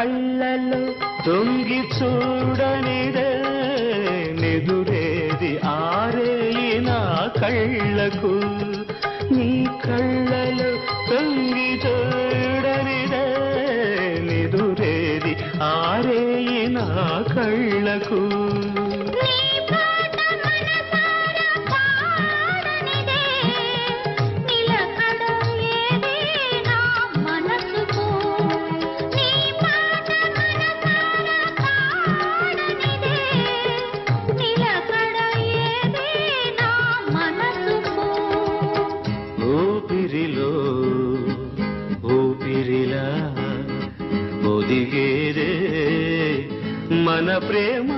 కళ్ళలో తొంగి చూడనిదే నిదురేది ఆరేయి నా కళ్ళకు నీ కళ్ళలో తొంగి చూడనిదే నిదురేది ఆరేయి నా కళ్ళకు ఊపిరిలా ఒదిగేదే మన ప్రేమ